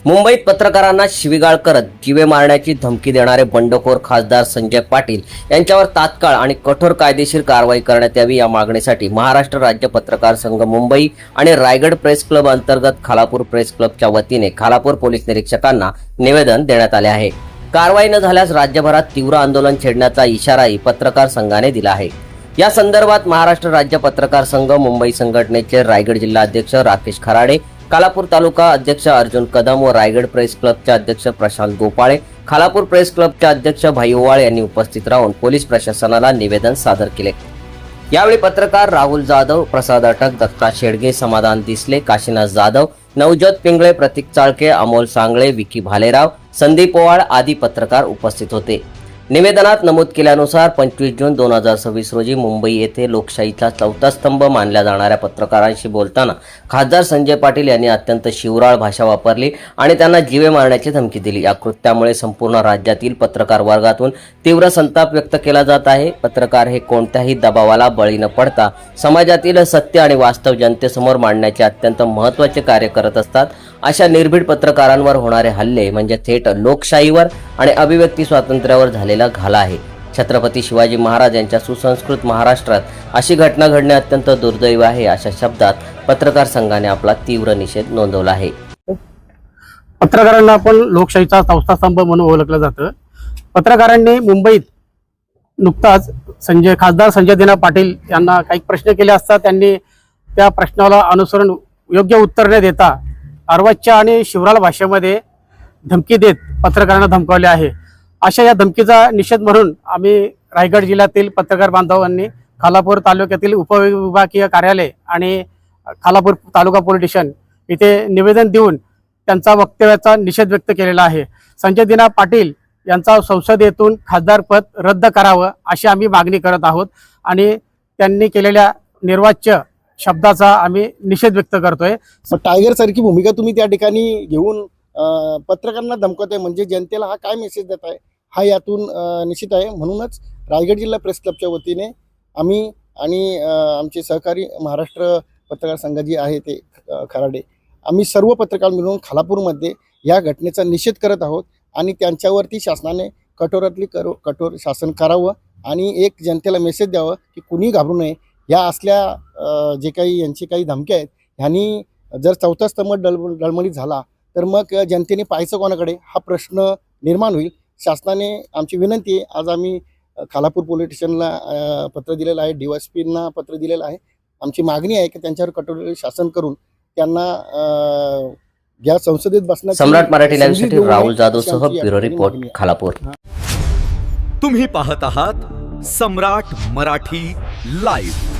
मुंबईत पत्रकारांना शिवीगाळ करत जीवे मारण्याची धमकी देणारे बंडखोर खासदार संजय पाटील यांच्यावर तात्काळ आणि कठोर कायदेशीर कारवाई करण्यात यावी या मागणीसाठी महाराष्ट्र राज्य पत्रकार संघ मुंबई आणि रायगड प्रेस क्लब अंतर्गत खालापूर प्रेस क्लबच्या वतीने खालापूर पोलीस निरीक्षकांना निवेदन देण्यात आले आहे। कारवाई न झाल्यास राज्यभरात तीव्र आंदोलन छेडण्याचा इशाराही पत्रकार संघाने दिला आहे। या संदर्भात महाराष्ट्र राज्य पत्रकार संघ मुंबई संघटनेचे रायगड जिल्हा अध्यक्ष राकेश खराडे, खालापूर तालुका अध्यक्ष अर्जुन कदम व रायगड प्रेस क्लबचे अध्यक्ष प्रशांत गोपाळे, खालापूर प्रेस क्लबचे अध्यक्ष भाई ओवाळ यांनी उपस्थित राहून पोलीस प्रशासनाला निवेदन सादर केले। यावेळी पत्रकार राहुल जाधव, प्रसाद अटक, दत्ता शेडगे, समाधान दिसले, काशीनाथ जाधव, नवजोत पिंगळे, प्रतीक चाळके, अमोल सांगळे, विकी भालेराव, संदीप ओवाळ आदी पत्रकार उपस्थित होते। निवेदनात नमूद केल्यानुसार 25 जून 2026 रोजी मुंबई येथे लोकशाहीचा चौथा स्तंभ मानल्या जाणाऱ्या पत्रकारांशी बोलताना खासदार संजय पाटील यांनी अत्यंत शिवराळ भाषा वापरली आणि त्यांना जीवे मारण्याची धमकी दिली। या कृत्यामुळे संपूर्ण राज्यातील पत्रकार वर्गातून तीव्र संताप व्यक्त केला जात आहे। पत्रकार हे कोणत्याही दबावाला बळी न पडता समाजातील सत्य आणि वास्तव जनतेसमोर मांडण्याचे अत्यंत महत्त्वाचे कार्य करत असतात। अशा निर्भीड पत्रकारांवर होणारे हल्ले म्हणजे थेट लोकशाहीवर आणि अभिव्यक्ती स्वातंत्र्यावर झालेला घाला आहे। छत्रपती शिवाजी महाराज यांच्या सुसंस्कृत महाराष्ट्रात अशी घटना घडणे अत्यंत दुर्दैवी आहे, अशा शब्दात पत्रकार संघाने आपला तीव्र निषेध नोंदवला आहे। पत्रकारांना आपण लोकशाहीचा चौथा स्तंभ म्हणून ओळखलं जातं। पत्रकारांनी मुंबईत नुकताच खासदार संजय दिना पाटील यांना काही प्रश्न केले असता त्यांनी त्या प्रश्नाला अनुसरून योग्य उत्तर न देता अर्वाच्य आणि शिवराळ भाषेमध्ये धमकी देत पत्रकारांना धमकावले आहे। अशा या धमकीचा निषेध म्हणून आम्ही रायगड जिल्ह्यातील पत्रकार बांधवांनी खालापूर तालुक्यातील उपविभागीय कार्यालय आणि खालापूर तालुका पोलीस स्टेशन इथे निवेदन देऊन त्यांचा वक्तव्याचा निषेध व्यक्त केलेला आहे। संजय दिना पाटील यांचा संसदेतून खासदारपद रद्द करावं अशी आम्ही मागणी करत आहोत आणि त्यांनी केलेल्या निर्वाच्य शब्दाचा आम्ही निषेध व्यक्त करतोय। टायगर सारखी भूमिका तुम्ही त्या ठिकाणी घेऊन पत्रकारांना धमकवताय म्हणजे जनतेला हा काय मेसेज देत आहे हा यातून निश्चित आहे। म्हणूनच रायगड जिल्हा प्रेस क्लबच्या वतीने आम्ही आणि आमचे सहकारी महाराष्ट्र पत्रकार संघ जी आहे ते खराडे आम्ही सर्व पत्रकार मिळून खालापूरमध्ये या घटनेचा निषेध करत आहोत आणि त्यांच्यावरती शासनाने कठोरातली कठोर शासन करावं आणि एक जनतेला मेसेज द्यावं की कुणी घाबरू नये। या असल्या जे काही यांची काही धमक्या आहेत ह्यांनी जर चौथा स्तंभ डळमळीत झाला तर मग जनतेने पाहायचं कोणाकडे हा प्रश्न निर्माण होईल। शासनाने आमची विनंती आहे, आज आम्ही खालापूर पोलीस स्टेशनला पत्र दिलेलं आहे, DYSPना पत्र दिलेलं आहे। आमची मागणी आहे की त्यांच्यावर कठोर शासन करून त्यांना या संसदेत बसण्याची सम्राट मराठी लाईव्हसाठी राहुल जाधव सह ब्युरो रिपोर्ट खालापूर। तुम्ही पाहत आहात सम्राट मराठी लाईव्ह।